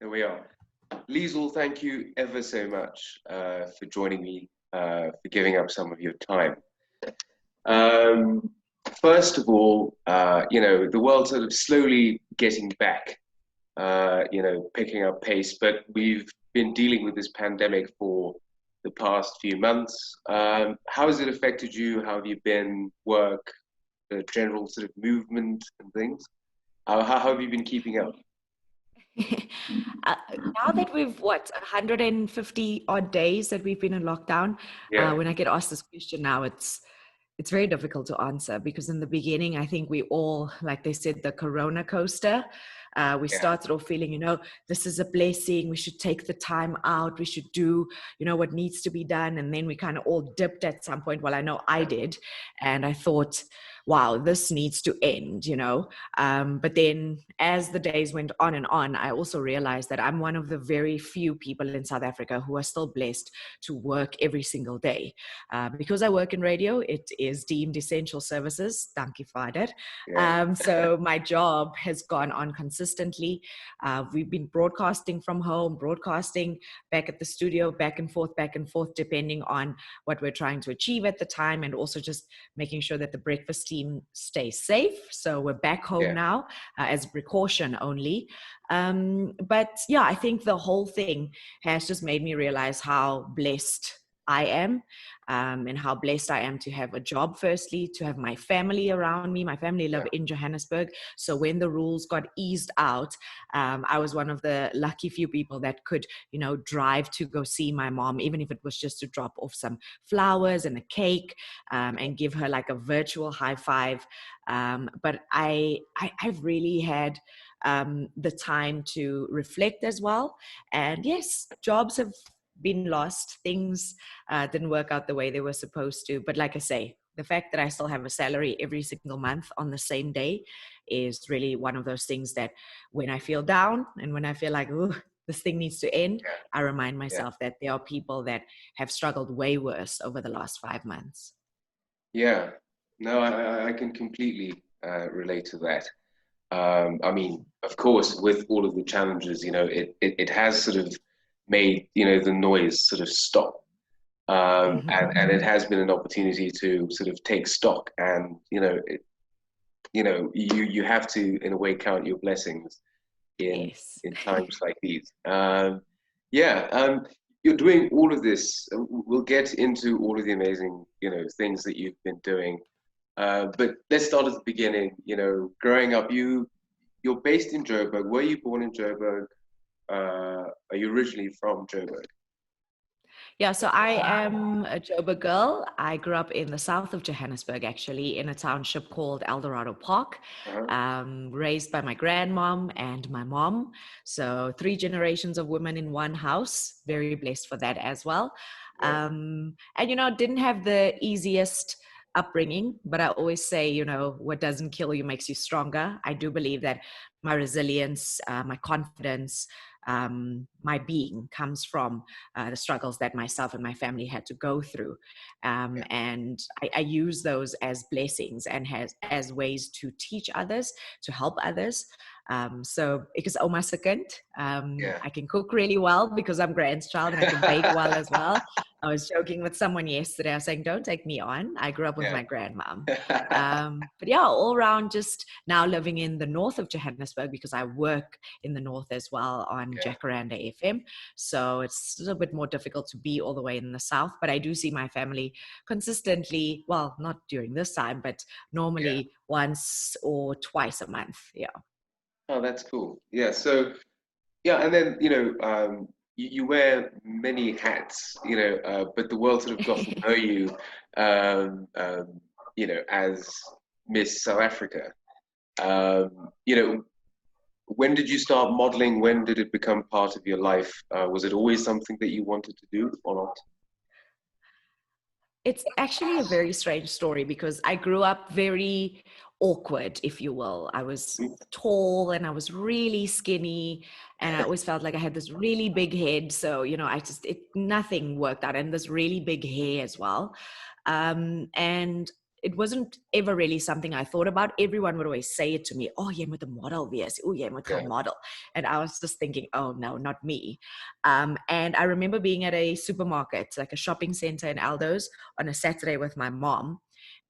There we are. Liesl, thank you ever so much for joining me, for giving up some of your time. Um, First of all, the world's sort of slowly getting back, picking up pace, but we've been dealing with this pandemic for the past few months. How has it affected you? How have you been? Work, the general sort of movement and things? How have you been keeping up? Now that we've 150 odd days that we've been in lockdown, Yeah, when I get asked this question now, it's very difficult to answer because in the beginning, I think we all, like they said, the Corona coaster. We yeah, started off feeling, this is a blessing. We should take the time out. We should do, what needs to be done. And then we kind of all dipped at some point. Well, I know I did. And I thought, wow, this needs to end. But then as the days went on and on, I also realized that I'm one of the very few people in South Africa who are still blessed to work every single day. Because I work in radio, it is deemed essential services. Thank you for that. yeah, So my job has gone on consistently. We've been broadcasting from home, broadcasting back at the studio, back and forth, depending on what we're trying to achieve at the time, and also just making sure that the breakfast team stays safe. So we're back home yeah, now as precaution only. But yeah, I think the whole thing has just made me realize how blessed I am, and how blessed I am to have a job, firstly, to have my family around me. My family live yeah, in Johannesburg. So when the rules got eased out, I was one of the lucky few people that could, drive to go see my mom, even if it was just to drop off some flowers and a cake, and give her like a virtual high five. But I've really had the time to reflect as well. And yes, jobs have been lost. Things didn't work out the way they were supposed to. But like I say, the fact that I still have a salary every single month on the same day is really one of those things that when I feel down and when I feel like, oh, this thing needs to end, I remind yeah, myself that there are people that have struggled way worse over the last 5 months. yeah. No, I can completely relate to that. I mean, of course, with all of the challenges, it has sort of made, the noise sort of stop. And it has been an opportunity to sort of take stock and, you have to, in a way, count your blessings in Yes. in times like these. Yeah, you're doing all of this. We'll get into all of the amazing, things that you've been doing. But let's start at the beginning. Growing up, you're based in Joburg. Were you born in Joburg? Are you originally from Joburg? Yeah, so I am a Joburg girl. I grew up in the south of Johannesburg, actually, in a township called Eldorado Park, Uh-huh. raised by my grandmom and my mom. So 3 generations of women in one house. Very blessed for that as well. Yeah, And, didn't have the easiest upbringing, but I always say, what doesn't kill you makes you stronger. I do believe that my resilience, my confidence, my being comes from the struggles that myself and my family had to go through. yeah, And I use those as blessings and as ways to teach others, to help others. So because Oma second, yeah. I can cook really well because I'm grandchild and I can bake well as well. I was joking with someone yesterday. I was saying, don't take me on. I grew up with Yeah. my grandmom. But yeah, all around just now living in the north of Johannesburg because I work in the north as well on Yeah, Jacaranda FM. So it's a little bit more difficult to be all the way in the south, but I do see my family consistently, well, not during this time, but yeah. normally once or twice a month. Yeah. Oh, that's cool. Yeah. So, yeah, and then, you wear many hats, but the world sort of got to know you, as Miss South Africa. You know, when did you start modeling? When did it become part of your life? Was it always something that you wanted to do or not? It's actually a very strange story because I grew up very awkward, if you will. I was tall and I was really skinny, and I always felt like I had this really big head. So, nothing worked out, and this really big hair as well. And it wasn't ever really something I thought about. Everyone would always say it to me, oh, jy moet 'n model wees. Oh, jy moet gaan model. And I was just thinking, oh, no, not me. And I remember being at a supermarket, like a shopping center in Aldo's on a Saturday with my mom.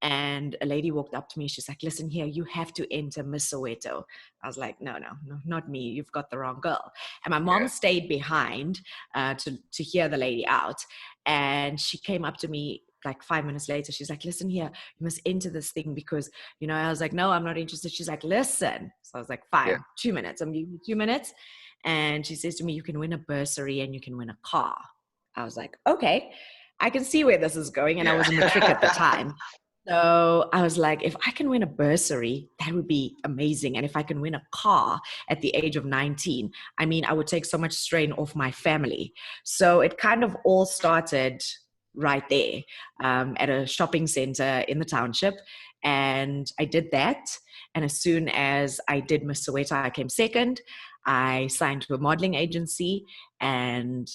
And a lady walked up to me. She's like, listen here, you have to enter Miss Soweto. I was like, no, not me. You've got the wrong girl. And my mom stayed behind to hear the lady out. And she came up to me like 5 minutes later. She's like, listen here, you must enter this thing because, you know, I was like, no, I'm not interested. She's like, listen. So I was like, fine, 2 minutes. I'm giving you 2 minutes. And she says to me, you can win a bursary and you can win a car. I was like, okay, I can see where this is going. And I was a matric at the time. So I was like, if I can win a bursary, that would be amazing. And if I can win a car at the age of 19, I mean, I would take so much strain off my family. So it kind of all started right there at a shopping center in the township. And I did that. And as soon as I did Miss Soweto, I came second. I signed to a modeling agency, and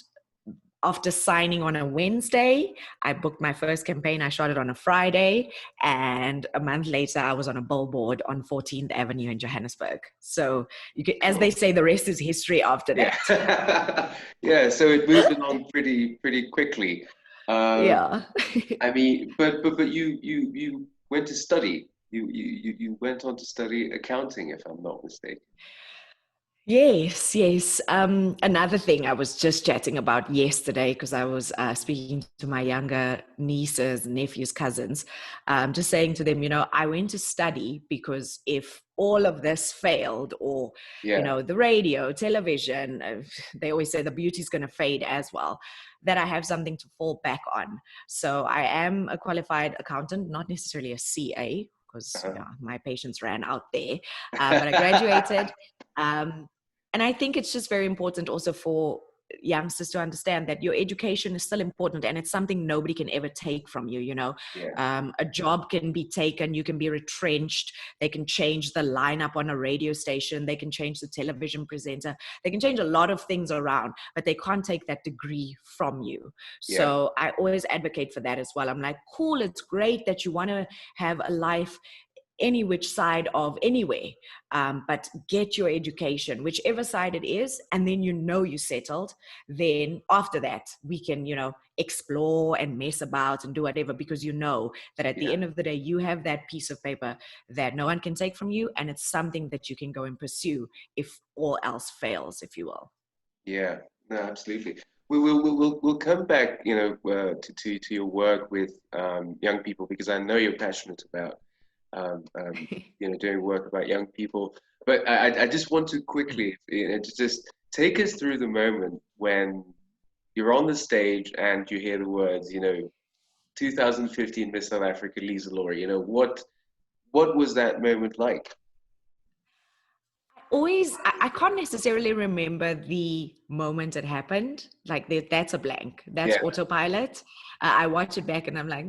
after signing on a Wednesday, I booked my first campaign. I shot it on a Friday, and a month later, I was on a billboard on 14th Avenue in Johannesburg. So, you can, as they say, the rest is history after that. Yeah. So it moved along pretty quickly. Yeah. I mean, but you went to study. You went on to study accounting, if I'm not mistaken. Yes. Another thing I was just chatting about yesterday, because I was speaking to my younger nieces, nephews, cousins, just saying to them, you know, I went to study because if all of this failed, or, you know, the radio, television, they always say the beauty's going to fade as well, that I have something to fall back on. So I am a qualified accountant, not necessarily a CA, because my patience ran out there, but I graduated. And I think it's just very important also for youngsters to understand that your education is still important, and it's something nobody can ever take from you. You know, a job can be taken, you can be retrenched, they can change the lineup on a radio station, they can change the television presenter, they can change a lot of things around, but they can't take that degree from you. So I always advocate for that as well. I'm like, cool, it's great that you want to have a life any which side of anywhere, but get your education, whichever side it is, and then you know you settled. Then after that, we can, you know, explore and mess about and do whatever, because you know that at the end of the day, you have that piece of paper that no one can take from you, and it's something that you can go and pursue if all else fails, if you will. Yeah, no, absolutely. We'll come back, you know, to your work with young people, because I know you're passionate about you know, doing work about young people. But I just want to quickly, you know, to just take us through the moment when you're on the stage and you hear the words, you know, 2015 Miss South Africa, Liesl Laurie. You know, what was that moment like? I can't necessarily remember the moment it happened. Like that's a blank. That's autopilot. I watch it back and I'm like,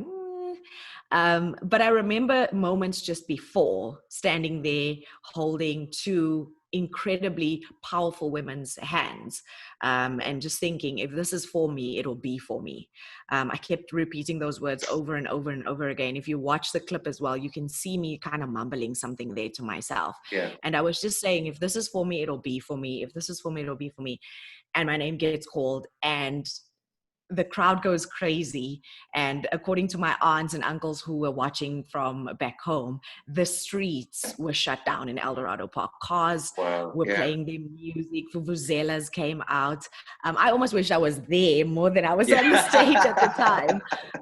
but I remember moments just before, standing there holding two incredibly powerful women's hands, and just thinking, if this is for me, it'll be for me. I kept repeating those words over and over and over again. If you watch the clip as well, you can see me kind of mumbling something there to myself. And I was just saying, if this is for me, it'll be for me. If this is for me, it'll be for me. And my name gets called, and the crowd goes crazy. And according to my aunts and uncles who were watching from back home, the streets were shut down in Eldorado Park. Cars were playing their music. Vuvuzelas came out. I almost wish I was there more than I was on the stage at the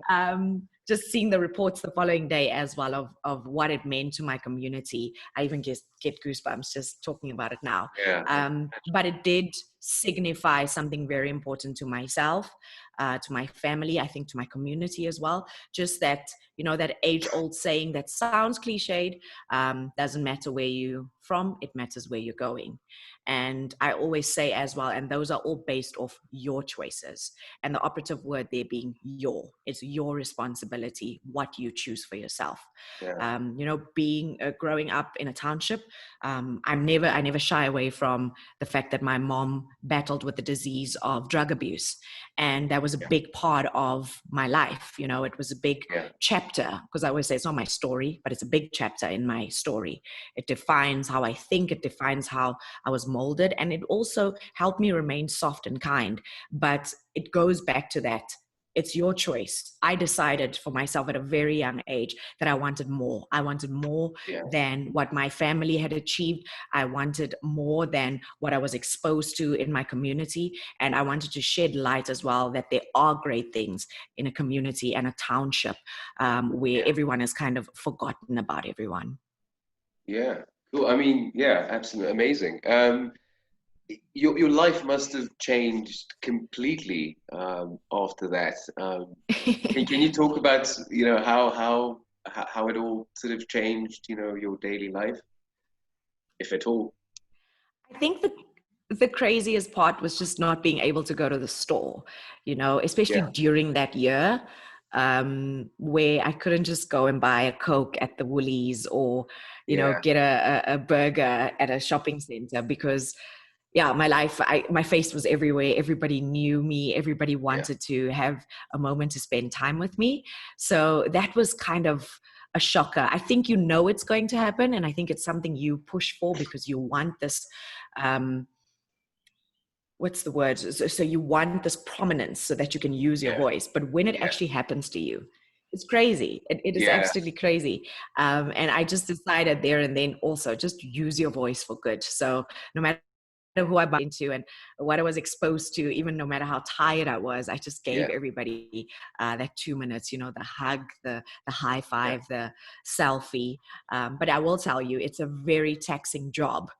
time. Just seeing the reports the following day as well of what it meant to my community. I even just get goosebumps just talking about it now. But it did signify something very important to myself, to my family, I think to my community as well. Just that, you know, that age-old saying that sounds cliched, doesn't matter where you're from, it matters where you're going. And I always say as well, and those are all based off your choices. And the operative word there being your. It's your responsibility, what you choose for yourself. You know, growing up in a township, I never shy away from the fact that my mom battled with the disease of drug abuse. And that was a Yeah. big part of my life. You know, it was a big Yeah. chapter, because I always say it's not my story, but it's a big chapter in my story. It defines how I think, it defines how I was molded, and it also helped me remain soft and kind. But it goes back to that. It's your choice. I decided for myself at a very young age that I wanted more. I wanted more Yeah. than what my family had achieved. I wanted more than what I was exposed to in my community. And I wanted to shed light as well that there are great things in a community and a township where everyone is kind of forgotten about everyone. Yeah. Cool. I mean, yeah, absolutely amazing. Your life must have changed completely after that. Can you talk about, how it all sort of changed, your daily life, if at all? I think the craziest part was just not being able to go to the store, especially Yeah. during that year, where I couldn't just go and buy a Coke at the Woolies or, Yeah. get a burger at a shopping center, because yeah, my face was everywhere. Everybody knew me. Everybody Yeah. wanted to have a moment to spend time with me. So that was kind of a shocker. I think it's going to happen, and I think it's something you push for because you want this. Um, what's the word? So you want this prominence so that you can use your Yeah. voice. But when it Yeah. actually happens to you, it's crazy. It is Yeah. absolutely crazy. And I just decided there and then also just use your voice for good. So no matter who I bumped into and what I was exposed to, even no matter how tired I was, I just gave Yeah. everybody that 2 minutes, the hug, the high Yeah. five, the selfie. But I will tell you, it's a very taxing job.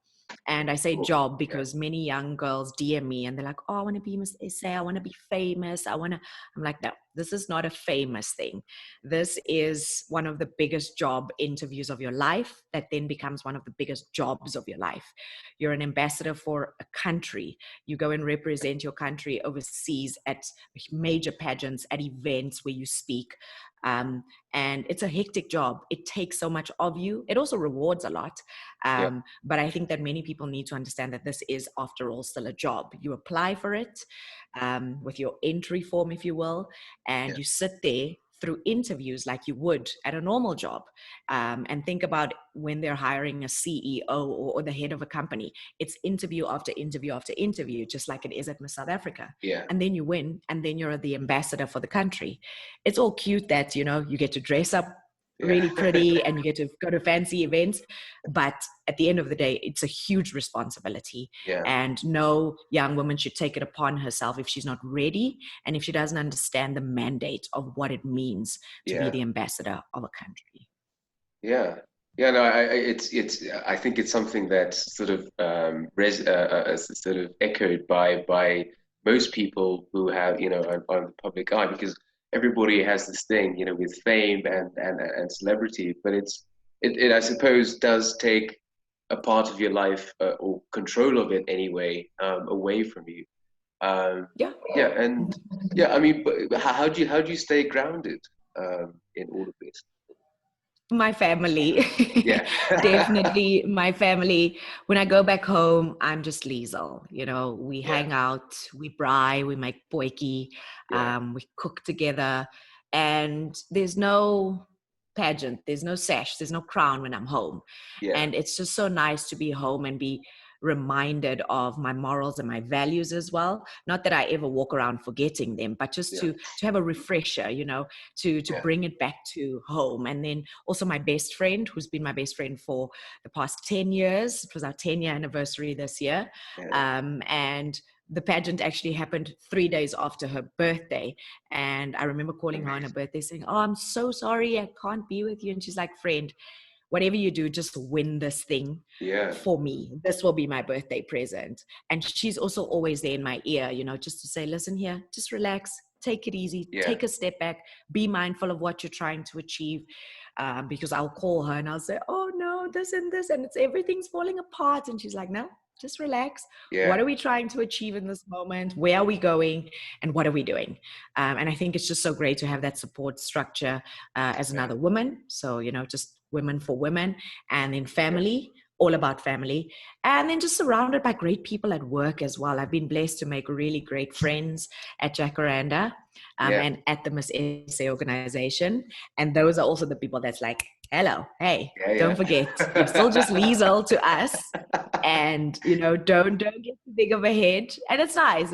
And I say Cool. job Yeah. because many young girls DM me and they're like, oh, I want to be Miss Essay. I want to be famous. I'm like, no, this is not a famous thing. This is one of the biggest job interviews of your life that then becomes one of the biggest jobs of your life. You're an ambassador for a country. You go and represent your country overseas at major pageants, at events where you speak. And it's a hectic job. It takes so much of you. It also rewards a lot. Yeah. But I think that many people need to understand that this is, after all, still a job. You apply for it with your entry form, if you will, and Yeah. you sit there through interviews like you would at a normal job. And think about when they're hiring a CEO or the head of a company. It's interview after interview after interview, just like it is at Miss South Africa. Yeah. And then you win, and then you're the ambassador for the country. It's all cute that, you get to dress up Yeah. really pretty and you get to go to fancy events. But at the end of the day, it's a huge responsibility. Yeah. And no young woman should take it upon herself if she's not ready and if she doesn't understand the mandate of what it means to be Yeah. the ambassador of a country. Yeah. Yeah, no, I think it's something that's sort of sort of echoed by most people who have, on the public eye, because everybody has this thing, with fame and celebrity, but it I suppose does take a part of your life, or control of it anyway, away from you. Yeah. Yeah, and yeah, I mean, but how do you stay grounded in all of this? My family. Yeah. Definitely my family. When I go back home, I'm just Liesl. We Yeah. hang out, we braai, we make potjie, Yeah. we cook together, and there's no pageant, there's no sash, there's no crown when I'm home. Yeah. And it's just so nice to be home and be reminded of my morals and my values as well. Not that I ever walk around forgetting them, but just Yeah. to have a refresher, to Yeah. bring it back to home. And then also my best friend, who's been my best friend for the past 10 years. It was our 10-year anniversary this year. Yeah. And the pageant actually happened 3 days after her birthday. And I remember calling her on her Amazing. birthday saying, oh, I'm so sorry, I can't be with you. And she's like, friend, whatever you do, just win this thing Yeah. for me. This will be my birthday present. And she's also always there in my ear, just to say, listen here, just relax, take it easy, Yeah. take a step back, be mindful of what you're trying to achieve. Because I'll call her and I'll say, oh no, this and this, and everything's falling apart. And she's like, no, just relax. What Yeah. are we trying to achieve in this moment? Where are we going? And what are we doing? And I think it's just so great to have that support structure as Yeah. another woman. So, just women for women, and then Yeah. family all about family. And then just surrounded by great people at work as well. I've been blessed to make really great friends at Jacaranda, Yeah. and at the Miss SA organization. And those are also the people that's like, hello, hey, Yeah, don't forget, you're still just Liesl to us. And don't get too big of a head. And it's nice.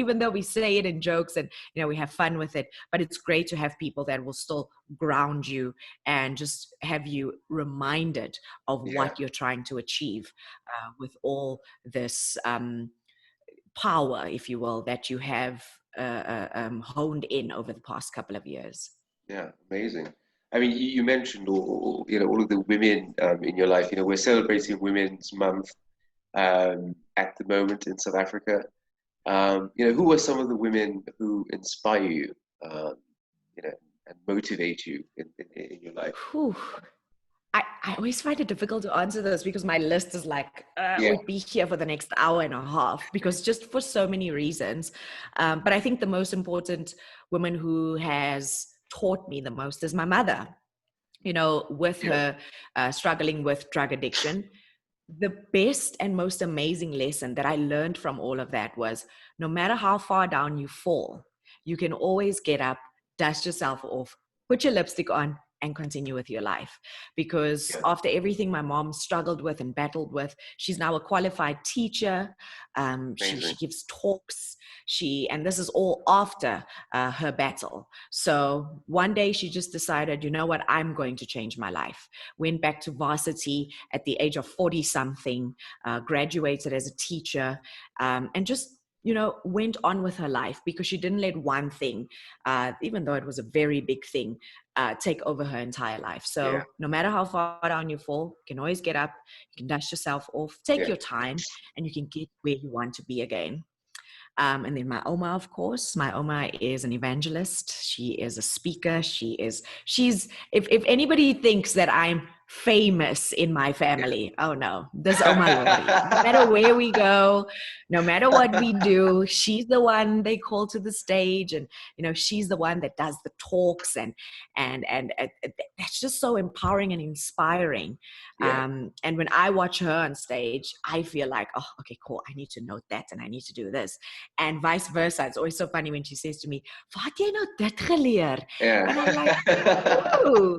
Even though we say it in jokes and we have fun with it, but it's great to have people that will still ground you and just have you reminded of Yeah. what you're trying to achieve, with all this power, if you will, that you have honed in over the past couple of years. Yeah, amazing. I mean, you mentioned all of the women in your life. We're celebrating Women's Month at the moment in South Africa. Who are some of the women who inspire you, you know, and motivate you in your life? Whew. I always find it difficult to answer this because my list is like, Yeah, we'd be here for the next hour and a half, because just for so many reasons. But I think the most important woman who has taught me the most is my mother. With yeah, her struggling with drug addiction, the best and most amazing lesson that I learned from all of that was, no matter how far down you fall, you can always get up, dust yourself off, put your lipstick on, and continue with your life. Because yeah. after everything my mom struggled with and battled with, she's now a qualified teacher. She Amazing. gives talks. And this is all after her battle. So one day she just decided, you know what, I'm going to change my life. Went back to varsity at the age of 40 something, graduated as a teacher, and just went on with her life, because she didn't let one thing, even though it was a very big thing, take over her entire life. Yeah, So no matter how far down you fall, you can always get up, you can dust yourself off, take yeah, your time, and you can get where you want to be again. And then my Oma, of course. My Oma is an evangelist. She is a speaker. She's, if anybody thinks that I'm famous in my family, oh no, this Oma Laurie. No matter where we go, no matter what we do, she's the one they call to the stage, and she's the one that does the talks, and that's just so empowering and inspiring. yeah, And when I watch her on stage, I feel like, oh, okay, cool. I need to note that, and I need to do this, and vice versa. It's always so funny when she says to me, "Waar het jy nou dit geleer?" And I'm like, ooh.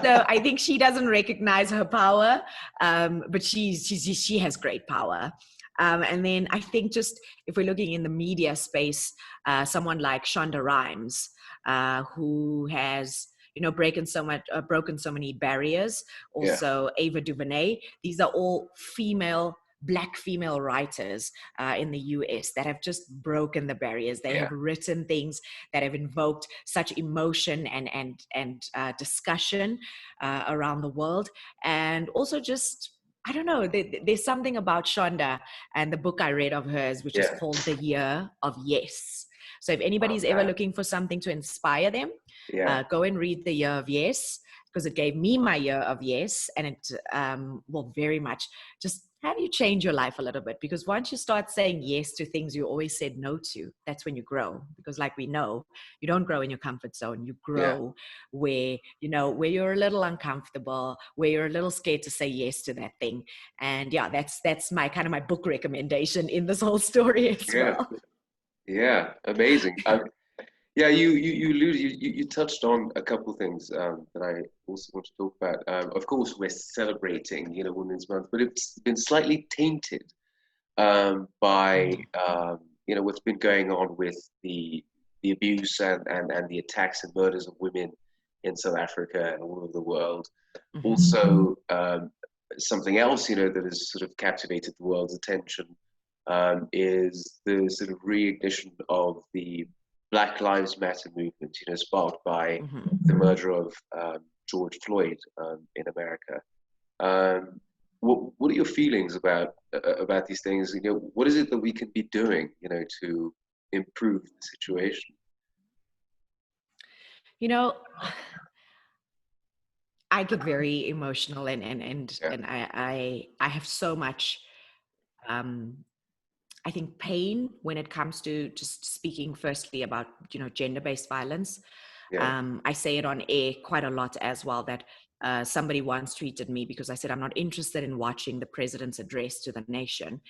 So I think she doesn't recognize her power, but she has great power. And then I think, just if we're looking in the media space, someone like Shonda Rhimes, who has broken so many barriers. yeah, Also, Ava DuVernay. These are all Black female writers in the US that have just broken the barriers. They yeah, have written things that have invoked such emotion and discussion around the world. And also, just, I don't know, there's something about Shonda and the book I read of hers, which is yeah. called The Year of Yes. So if Oh anybody's ever man, looking for something to inspire them, yeah, go and read The Year of Yes, because it gave me my year of yes. And it will very much just have you change your life a little bit. Because once you start saying yes to things you always said no to, that's when you grow. Because like we know, you don't grow in your comfort zone. You yeah, grow where you're a little uncomfortable, where you're a little scared to say yes to that thing. And yeah, that's my kind of my book recommendation in this whole story as yeah, well. yeah. Amazing. Yeah, you touched on a couple of things that I also want to talk about. Of course, we're celebrating, Women's Month, but it's been slightly tainted by what's been going on with the abuse and the attacks and murders of women in South Africa and all over the world. Mm-hmm. Also, something else that has sort of captivated the world's attention is the sort of reignition of the Black Lives Matter movement, sparked by Mm-hmm. the murder of George Floyd in America. Um, what are your feelings about these things? What is it that we can be doing, to improve the situation? You know, I get very emotional, Yeah, and I have so much, um, I think, pain when it comes to just speaking firstly about gender-based violence. yeah, I say it on air quite a lot as well, that somebody once tweeted me because I said I'm not interested in watching the president's address to the nation.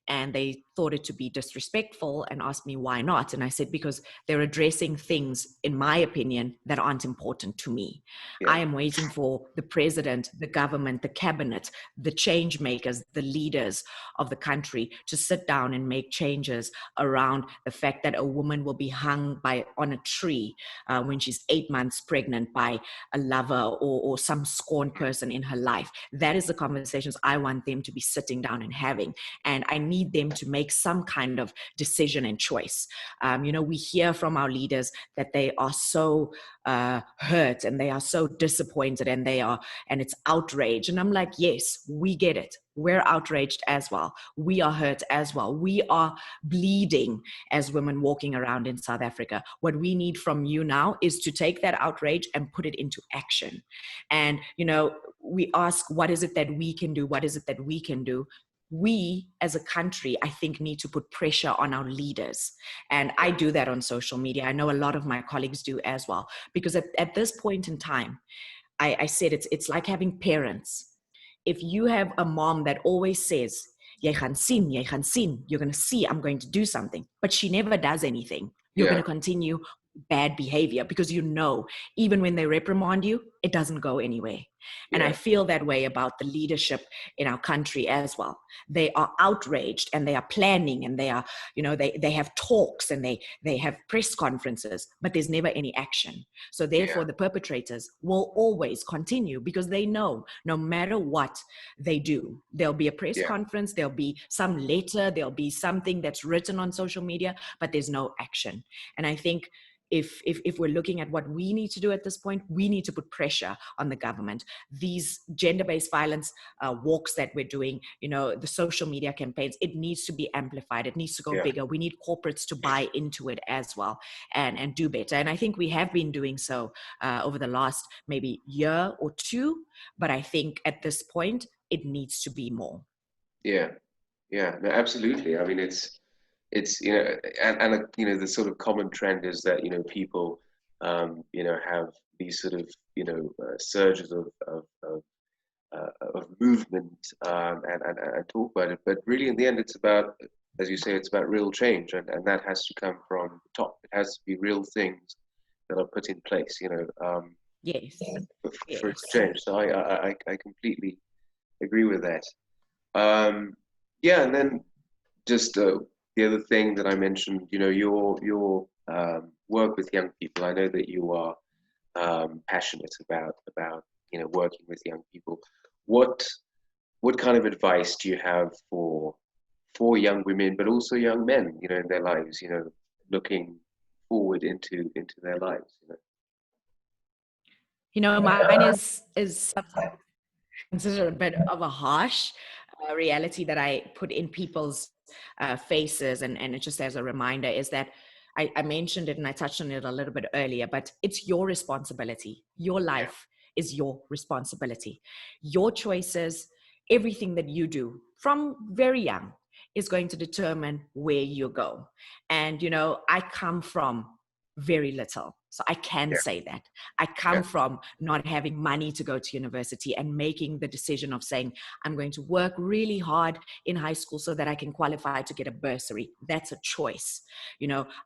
And they thought it to be disrespectful and asked me why not. And I said, because they're addressing things, in my opinion, that aren't important to me. Yeah. I am waiting for the president, the government, the cabinet, the change makers, the leaders of the country to sit down and make changes around the fact that a woman will be hung on a tree when she's 8 months pregnant by a lover or some scorned person in her life. That is the conversations I want them to be sitting down and having. And I need them to make some kind of decision and choice. We hear from our leaders that they are so hurt and they are so disappointed and it's outrage. And I'm like, yes, we get it. We're outraged as well. We are hurt as well. We are bleeding as women walking around in South Africa. What we need from you now is to take that outrage and put it into action. And, we ask, what is it that we can do? What is it that we can do? We as a country, I think, need to put pressure on our leaders. And I do that on social media. I know a lot of my colleagues do as well, because at this point in time, I said it's like having parents. If you have a mom that always says, jy gaan sien, you're going to see, I'm going to do something, but she never does anything, you're going to continue bad behavior, because even when they reprimand you, it doesn't go anywhere. And I feel that way about the leadership in our country as well. They are outraged and they are planning and they are, they have talks and they have press conferences, but there's never any action. So therefore the perpetrators will always continue, because they know no matter what they do, there'll be a press conference, there'll be some letter, there'll be something that's written on social media, but there's no action. And I think if we're looking at what we need to do at this point, we need to put pressure on the government. These gender-based violence walks that we're doing, the social media campaigns, it needs to be amplified. It needs to go bigger. We need corporates to buy into it as well and do better. And I think we have been doing so over the last maybe year or two, but I think at this point, it needs to be more. Yeah, no, absolutely. I mean, it's and the sort of common trend is that people have these sort of surges of movement and talk about it, but really in the end it's about, as you say, it's about real change, and that has to come from the top. It has to be real things that are put in place, yes, for it to change. So I completely agree with that. And then just the other thing that I mentioned, your work with young people. I know that you are passionate about working with young people. What kind of advice do you have for young women, but also young men, in their lives, looking forward into their lives? Mine is sometimes considered a bit of a harsh reality that I put in people's faces, and it just as a reminder is that I mentioned it and I touched on it a little bit earlier, but it's your responsibility. Your life is your responsibility. Your choices, everything that you do from very young is going to determine where you go. And, I come from very little. So I can say that. I come from not having money to go to university and making the decision of saying, I'm going to work really hard in high school so that I can qualify to get a bursary. That's a choice.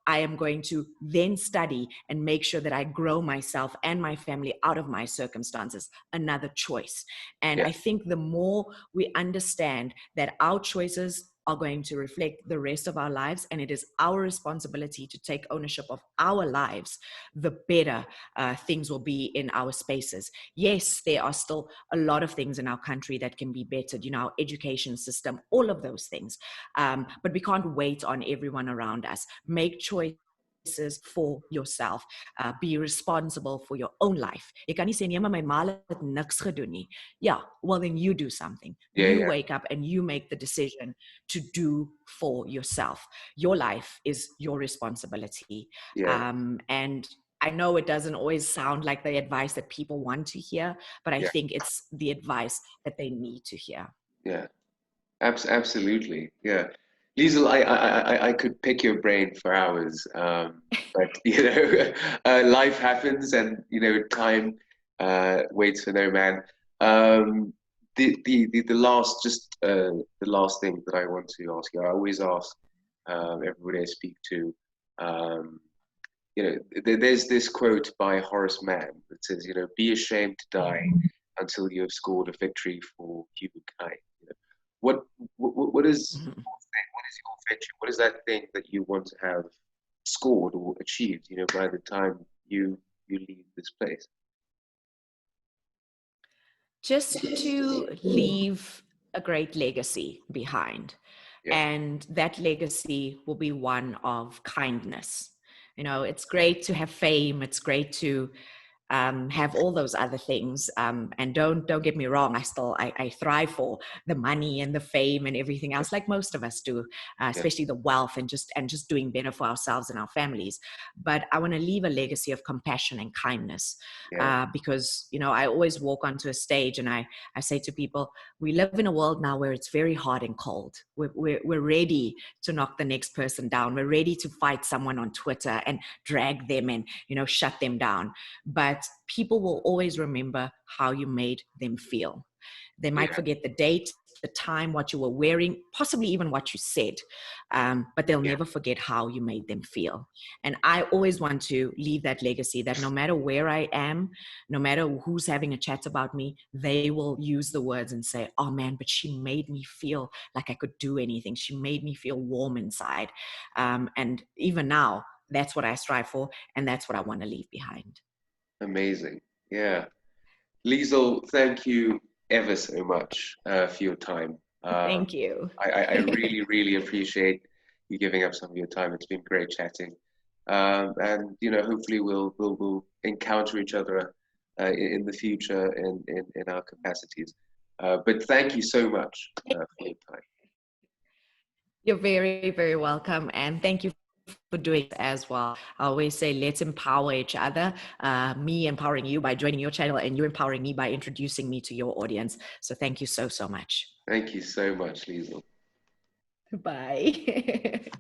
I am going to then study and make sure that I grow myself and my family out of my circumstances. Another choice. And I think the more we understand that our choices are going to reflect the rest of our lives, and it is our responsibility to take ownership of our lives, the better things will be in our spaces. Yes, there are still a lot of things in our country that can be bettered, our education system, all of those things. But we can't wait on everyone around us. Make choices for yourself. Be responsible for your own life. Jy kan nie sê, nee, maar my ma het niks gedoen nie. Yeah, well then you do something. You wake up and you make the decision to do for yourself. Your life is your responsibility. And I know it doesn't always sound like the advice that people want to hear, but I think it's the advice that they need to hear. Yeah, absolutely. Yeah. Liesl, I could pick your brain for hours, but life happens, and time waits for no man. Um, the last the last thing that I want to ask you, I always ask everybody I speak to. Um, there's this quote by Horace Mann that says, be ashamed to die until you have scored a victory for humankind. What what is Mhm. what is your victory? What is that thing that you want to have scored or achieved? By the time you leave this place. Just to leave a great legacy behind. Yeah, And that legacy will be one of kindness. It's great to have fame. It's great to have all those other things. And don't get me wrong, I thrive for the money and the fame and everything else, like most of us do, yeah, especially the wealth and just doing better for ourselves and our families. But I want to leave a legacy of compassion and kindness, yeah, because I always walk onto a stage and I say to people, we live in a world now where it's very hard and cold. We're ready to knock the next person down. We're ready to fight someone on Twitter and drag them and shut them down. But people will always remember how you made them feel. They might yeah, forget the date, the time, what you were wearing, possibly even what you said, but they'll yeah. never forget how you made them feel. And I always want to leave that legacy that no matter where I am, no matter who's having a chat about me, they will use the words and say, oh man, but she made me feel like I could do anything. She made me feel warm inside. And even now, that's what I strive for, and that's what I want to leave behind. Amazing. Yeah. Liesl, thank you ever so much for your time. Thank you. I really, really appreciate you giving up some of your time. It's been great chatting. And hopefully we'll encounter each other in the future in our capacities. But thank you so much for your time. You're very, very welcome. And thank you for doing it as well. I always say, let's empower each other. Me empowering you by joining your channel, and you empowering me by introducing me to your audience. So thank you so, so much. Thank you so much, Liesl. Bye.